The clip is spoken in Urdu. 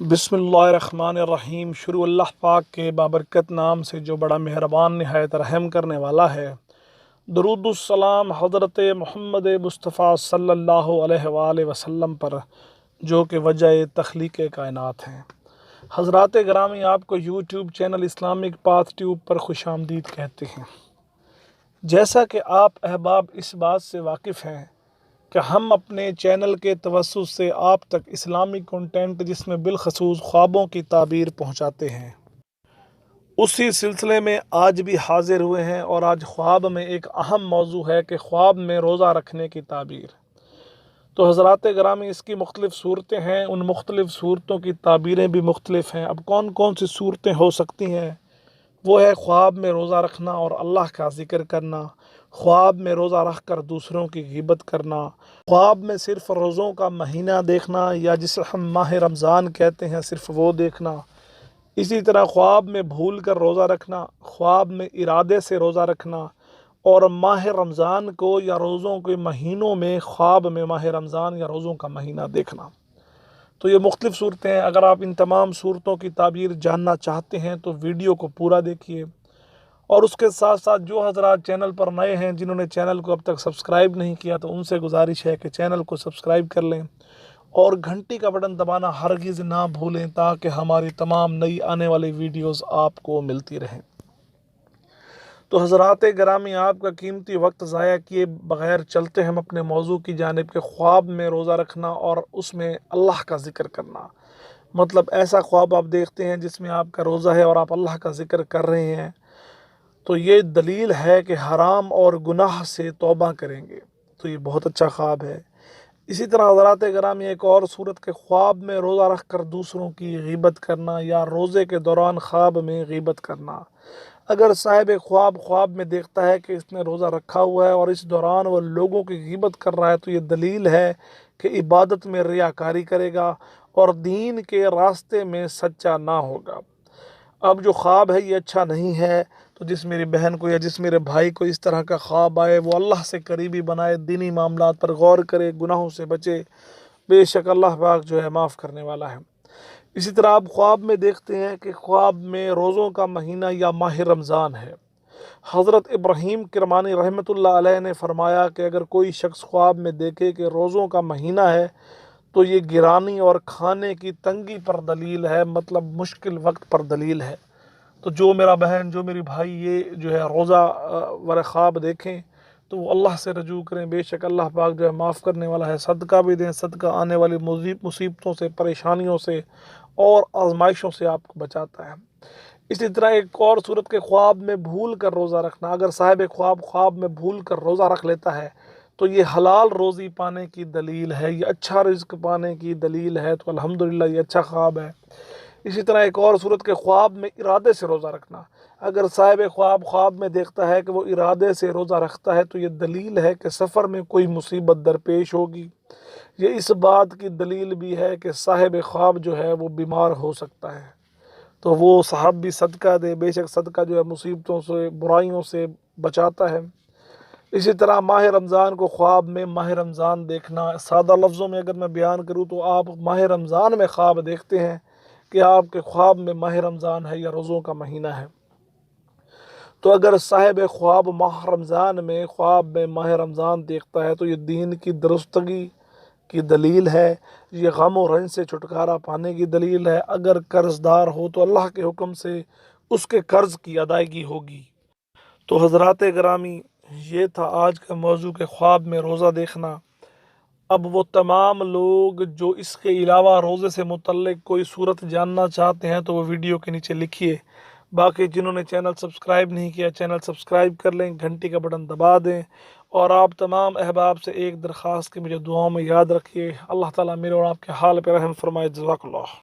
بسم اللہ الرحمن الرحیم۔ شروع اللہ پاک کے بابرکت نام سے جو بڑا مہربان نہایت رحم کرنے والا ہے۔ درود السلام حضرت محمد مصطفیٰ صلی اللہ علیہ وآلہ وسلم پر جو کہ وجہ تخلیق کائنات ہیں۔ حضرات گرامی، آپ کو YouTube channel Islamic path tube پر خوش آمدید کہتے ہیں۔ جیسا کہ آپ احباب اس بات سے واقف ہیں کہ ہم اپنے چینل کے توسط سے آپ تک اسلامی کنٹینٹ جس میں بالخصوص خوابوں کی تعبیر پہنچاتے ہیں، اسی سلسلے میں آج بھی حاضر ہوئے ہیں، اور آج خواب میں ایک اہم موضوع ہے کہ خواب میں روزہ رکھنے کی تعبیر۔ تو حضرات گرامی، اس کی مختلف صورتیں ہیں، ان مختلف صورتوں کی تعبیریں بھی مختلف ہیں۔ اب کون کون سی صورتیں ہو سکتی ہیں؟ وہ ہے خواب میں روزہ رکھنا اور اللہ کا ذکر کرنا، خواب میں روزہ رکھ کر دوسروں کی غیبت کرنا، خواب میں صرف روزوں کا مہینہ دیکھنا یا جسے ہم ماہ رمضان کہتے ہیں صرف وہ دیکھنا، اسی طرح خواب میں بھول کر روزہ رکھنا، خواب میں ارادے سے روزہ رکھنا، اور ماہ رمضان کو یا روزوں کے مہینوں میں خواب میں ماہ رمضان یا روزوں کا مہینہ دیکھنا۔ تو یہ مختلف صورتیں ہیں۔ اگر آپ ان تمام صورتوں کی تعبیر جاننا چاہتے ہیں تو ویڈیو کو پورا دیکھیے، اور اس کے ساتھ ساتھ جو حضرات چینل پر نئے ہیں، جنہوں نے چینل کو اب تک سبسکرائب نہیں کیا، تو ان سے گزارش ہے کہ چینل کو سبسکرائب کر لیں اور گھنٹی کا بٹن دبانا ہرگز نہ بھولیں تاکہ ہماری تمام نئی آنے والی ویڈیوز آپ کو ملتی رہیں۔ تو حضرات گرامی، آپ کا قیمتی وقت ضائع کیے بغیر چلتے ہیں ہم اپنے موضوع کی جانب کہ خواب میں روزہ رکھنا اور اس میں اللہ کا ذکر کرنا۔ مطلب ایسا خواب آپ دیکھتے ہیں جس میں آپ کا روزہ ہے اور آپ اللہ کا ذکر کر رہے ہیں، تو یہ دلیل ہے کہ حرام اور گناہ سے توبہ کریں گے، تو یہ بہت اچھا خواب ہے۔ اسی طرح حضرات گرامی، ایک اور صورت کے خواب میں روزہ رکھ کر دوسروں کی غیبت کرنا یا روزے کے دوران خواب میں غیبت کرنا۔ اگر صاحب خواب میں دیکھتا ہے کہ اس نے روزہ رکھا ہوا ہے اور اس دوران وہ لوگوں کی غیبت کر رہا ہے، تو یہ دلیل ہے کہ عبادت میں ریاکاری کرے گا اور دین کے راستے میں سچا نہ ہوگا۔ اب جو خواب ہے یہ اچھا نہیں ہے، تو جس میری بہن کو یا جس میرے بھائی کو اس طرح کا خواب آئے، وہ اللہ سے قریبی بنائے، دینی معاملات پر غور کرے، گناہوں سے بچے، بے شک اللہ پاک جو ہے معاف کرنے والا ہے۔ اسی طرح آپ خواب میں دیکھتے ہیں کہ خواب میں روزوں کا مہینہ یا ماہ رمضان ہے۔ حضرت ابراہیم کرمانی رحمۃ اللہ علیہ نے فرمایا کہ اگر کوئی شخص خواب میں دیکھے کہ روزوں کا مہینہ ہے تو یہ گرانی اور کھانے کی تنگی پر دلیل ہے، مطلب مشکل وقت پر دلیل ہے۔ تو جو میرا بہن، جو میری بھائی یہ جو ہے روزہ ور خواب دیکھیں تو وہ اللہ سے رجوع کریں، بے شک اللہ پاک جو ہے معاف کرنے والا ہے۔ صدقہ بھی دیں، صدقہ آنے والی مصیبتوں سے، پریشانیوں سے اور آزمائشوں سے آپ کو بچاتا ہے۔ اسی طرح ایک اور صورت کے خواب میں بھول کر روزہ رکھنا۔ اگر صاحب خواب میں بھول کر روزہ رکھ لیتا ہے تو یہ حلال روزی پانے کی دلیل ہے، یہ اچھا رزق پانے کی دلیل ہے، تو الحمدللہ یہ اچھا خواب ہے۔ اسی طرح ایک اور صورت کے خواب میں ارادے سے روزہ رکھنا۔ اگر صاحب خواب میں دیکھتا ہے کہ وہ ارادے سے روزہ رکھتا ہے تو یہ دلیل ہے کہ سفر میں کوئی مصیبت درپیش ہوگی۔ یہ اس بات کی دلیل بھی ہے کہ صاحب خواب جو ہے وہ بیمار ہو سکتا ہے، تو وہ صاحب بھی صدقہ دے، بے شک صدقہ جو ہے مصیبتوں سے، برائیوں سے بچاتا ہے۔ اسی طرح ماہ رمضان کو خواب میں ماہ رمضان دیکھنا۔ سادہ لفظوں میں اگر میں بیان کروں تو آپ ماہ رمضان میں خواب دیکھتے ہیں کہ آپ کے خواب میں ماہ رمضان ہے یا روزوں کا مہینہ ہے، تو اگر صاحب خواب ماہ رمضان میں خواب میں ماہ رمضان دیکھتا ہے تو یہ دین کی درستگی کی دلیل ہے، یہ غم و رنج سے چھٹکارا پانے کی دلیل ہے۔ اگر قرض دار ہو تو اللہ کے حکم سے اس کے قرض کی ادائیگی ہوگی۔ تو حضرات گرامی، یہ تھا آج کا موضوع کہ خواب میں روزہ دیکھنا۔ اب وہ تمام لوگ جو اس کے علاوہ روزے سے متعلق کوئی صورت جاننا چاہتے ہیں تو وہ ویڈیو کے نیچے لکھیے۔ باقی جنہوں نے چینل سبسکرائب نہیں کیا، چینل سبسکرائب کر لیں، گھنٹی کا بٹن دبا دیں، اور آپ تمام احباب سے ایک درخواست کہ مجھے دعاؤں میں یاد رکھیے۔ اللہ تعالیٰ میرے اور آپ کے حال پہ رحم فرمائے۔ جزاک اللہ۔